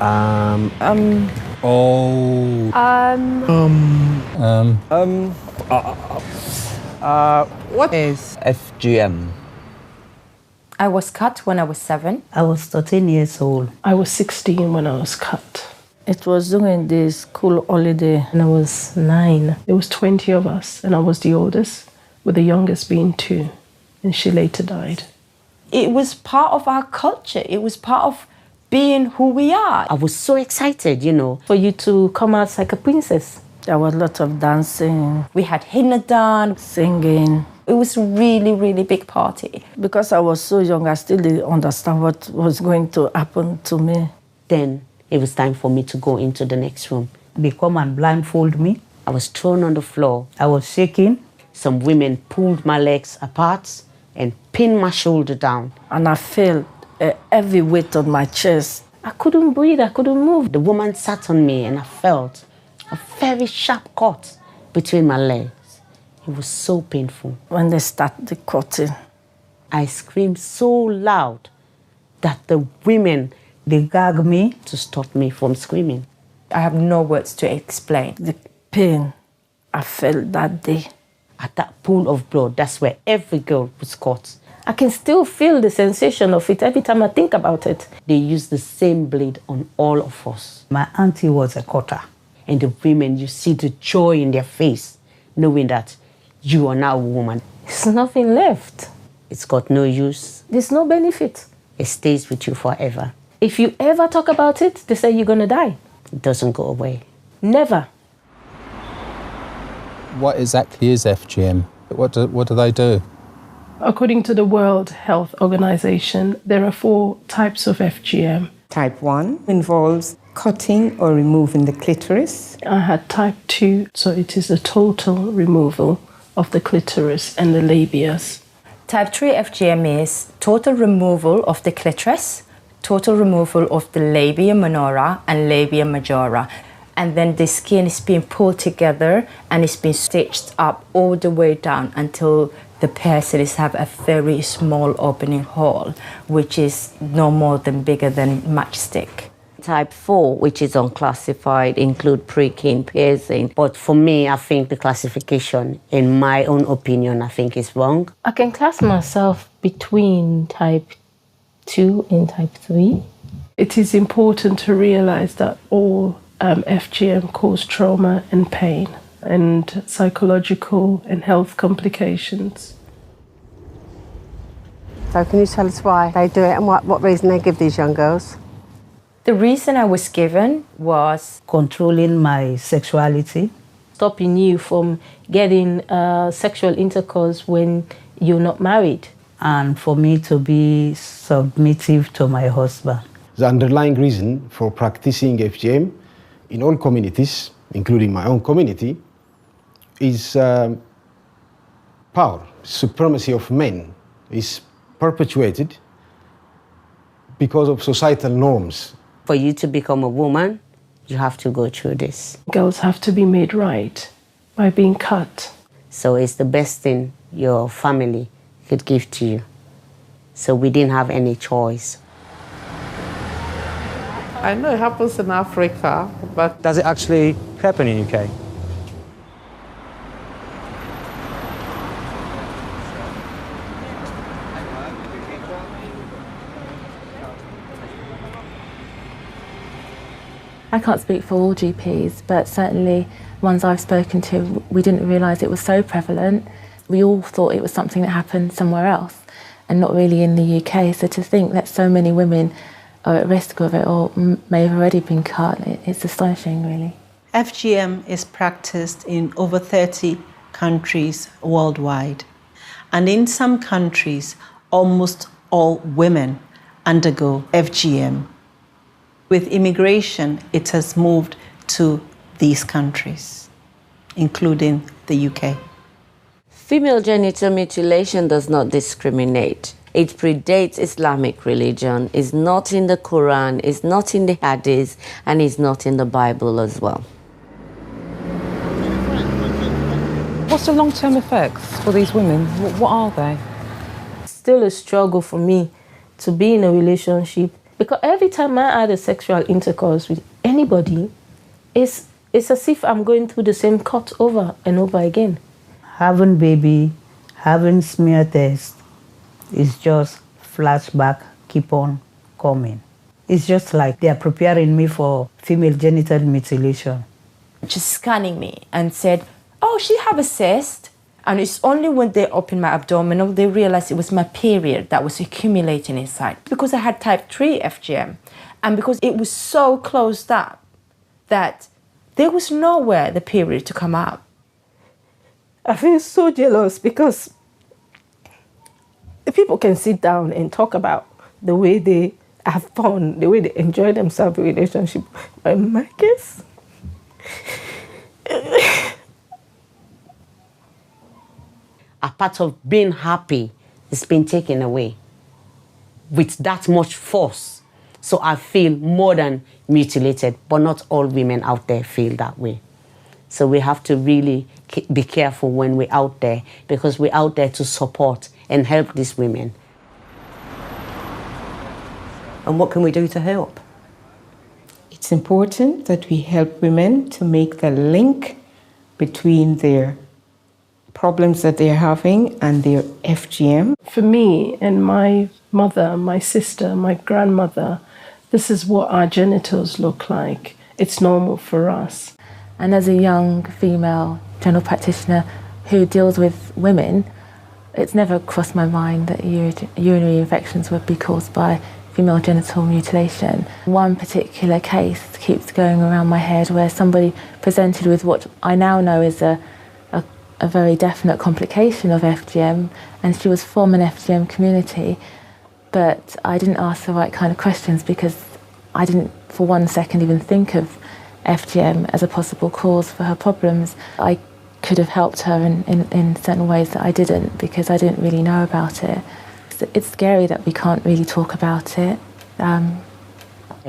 Oh. What is FGM? I was cut when I was 7. I was 13 years old. I was 16 when I was cut. It was during the school holiday And I was 9. There was 20 of us, and I was the oldest, with the youngest being 2. And she later died. It was part of our culture. It was part of being who we are. I was so excited, you know. for you to come out like a princess. There was lots of dancing, We had henna dance. singing. It was a really, really big party. Because I was so young, I still didn't understand what was going to happen to me. Then it was time for me to go into the next room. They come and blindfold me. I was thrown on the floor. I was shaking. Some women pulled my legs apart and pinned my shoulder down. And I felt a heavy weight on my chest. I couldn't breathe, I couldn't move. The woman sat on me and I felt a very sharp cut between my legs. It was so painful. When they started the cutting, I screamed so loud that the women, they gagged me to stop me from screaming. I have no words to explain. the pain I felt that day. At that pool of blood, that's where every girl was cut. I can still feel the sensation of it every time I think about it. They used the same blade on all of us. My auntie was a cutter. And the women, you see the joy in their face, knowing that you are now a woman. There's nothing left. It's got no use. There's no benefit. It stays with you forever. If you ever talk about it, they say you're going to die. It doesn't go away. Never. What exactly is FGM? What do they do? According to the World Health Organization, there are 4 types of FGM. Type 1 involves cutting or removing the clitoris. I had type 2, so it is a total removal of the clitoris and the labias. Type 3 FGM is total removal of the clitoris, total removal of the labia minora and labia majora. And then the skin is being pulled together and it's being stitched up all the way down until the person is have a very small opening hole, which is no more than bigger than matchstick. Type 4, which is unclassified, include pricking, piercing. But for me, I think the classification, in my own opinion, I think is wrong. I can class myself between type 2 and type 3. It is important to realize that all FGM cause trauma and pain and psychological and health complications. So can you tell us why they do it and what reason they give these young girls? The reason I was given was Controlling my sexuality. Stopping you from getting sexual intercourse when you're not married. And for me to be submissive to my husband. The underlying reason for practicing FGM in all communities, including my own community, is power. Supremacy of men is perpetuated because of societal norms. For you to become a woman, you have to go through this. Girls have to be made right by being cut. So it's the best thing your family could give to you. So we didn't have any choice. I know it happens in Africa, but Does it actually happen in UK? I can't speak for all GPs, but certainly ones I've spoken to, we didn't realise it was so prevalent. We all thought it was something that happened somewhere else and not really in the UK. So to think that so many women are at risk of it or may have already been cut, it's astonishing, really. FGM is practiced in over 30 countries worldwide. And in some countries, almost all women undergo FGM. With immigration, it has moved to these countries, including the UK. Female genital mutilation does not discriminate. It predates Islamic religion, is not in the Quran, is not in the Hadith, and is not in the Bible as well. what's the long-term effects for these women? What are they? Still a struggle for me to be in a relationship Because every time I had a sexual intercourse with anybody, it's as if I'm going through the same cut over and over again. Having baby, having smear test, is just flashback, keep on coming. It's just like they are preparing me for female genital mutilation. Just scanning me and said, oh, she have a cyst. And it's only when they opened my abdominal, they realized it was my period that was accumulating inside. Because I had type 3 FGM, and because it was so closed up that there was nowhere the period to come out. I feel so jealous because people can sit down and talk about the way they have fun, the way they enjoy themselves in relationship. But in my case, a part of being happy is being taken away with that much force. So I feel more than mutilated, but not all women out there feel that way. So we have to really be careful when we're out there, because we're out there to support and help these women. And what can we do to help? It's important that we help women to make the link between their problems that they're having and their FGM. For me and my mother, my sister, my grandmother, this is what our genitals look like. It's normal for us. And as a young female general practitioner who deals with women, it's never crossed my mind that urinary infections would be caused by female genital mutilation. One particular case keeps going around my head where somebody presented with what I now know is a very definite complication of FGM, and she was from an FGM community, but I didn't ask the right kind of questions because I didn't for 1 second even think of FGM as a possible cause for her problems. I could have helped her in certain ways that I didn't because I didn't really know about it. It's scary that we can't really talk about it. And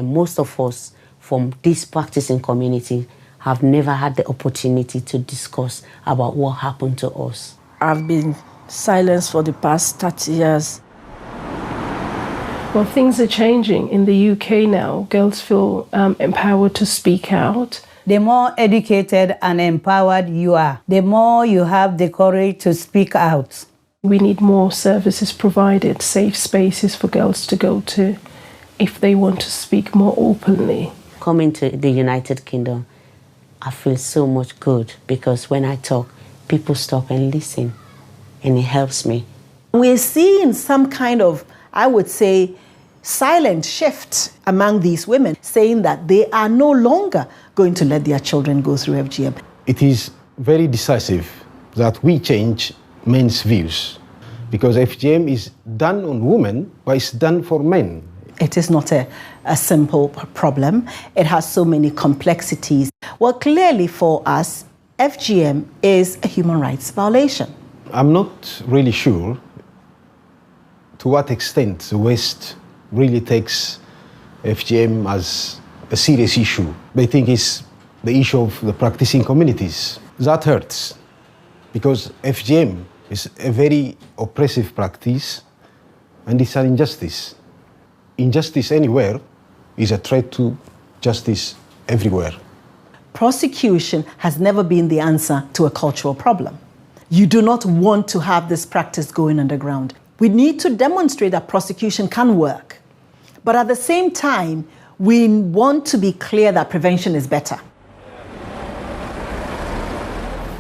most of us from this practicing community have never had the opportunity to discuss about what happened to us. I've been silenced for the past 30 years. Well, things are changing. In the UK now, girls feel empowered to speak out. The more educated and empowered you are, the more you have the courage to speak out. We need more services provided, safe spaces for girls to go to if they want to speak more openly. Coming to the United Kingdom, I feel so much good because when I talk, people stop and listen, and it helps me. We're seeing some kind of, I would say, silent shift among these women, saying that they are no longer going to let their children go through FGM. It is very decisive that we change men's views, because FGM is done on women, but it's done for men. It is not a simple problem. It has so many complexities. Well, clearly for us, FGM is a human rights violation. I'm not really sure to what extent the West really takes FGM as a serious issue. They think it's the issue of the practicing communities. That hurts, because FGM is a very oppressive practice and it's an injustice. Injustice anywhere is a threat to justice everywhere. Prosecution has never been the answer to a cultural problem. You do not want to have this practice going underground. We need to demonstrate that prosecution can work. But at the same time, we want to be clear that prevention is better.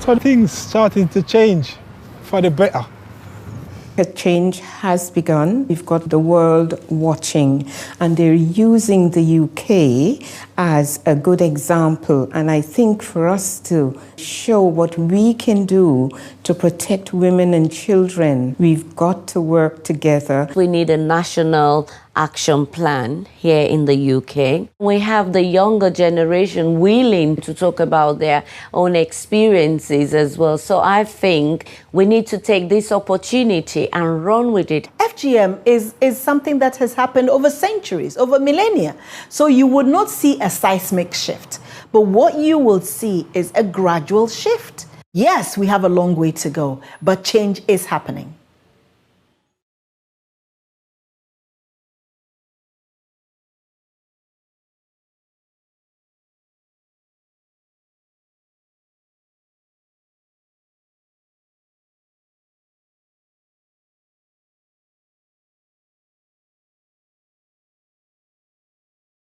So things starting to change for the better. A change has begun. We've got the world watching, and they're using the UK as a good example. And I think for us to show what we can do to protect women and children, we've got to work together. We need a national action plan here in the UK. We have the younger generation willing to talk about their own experiences as well. So I think we need to take this opportunity and run with it. FGM is something that has happened over centuries, over millennia. So you would not see a seismic shift, but what you will see is a gradual shift. Yes, we have a long way to go, but change is happening.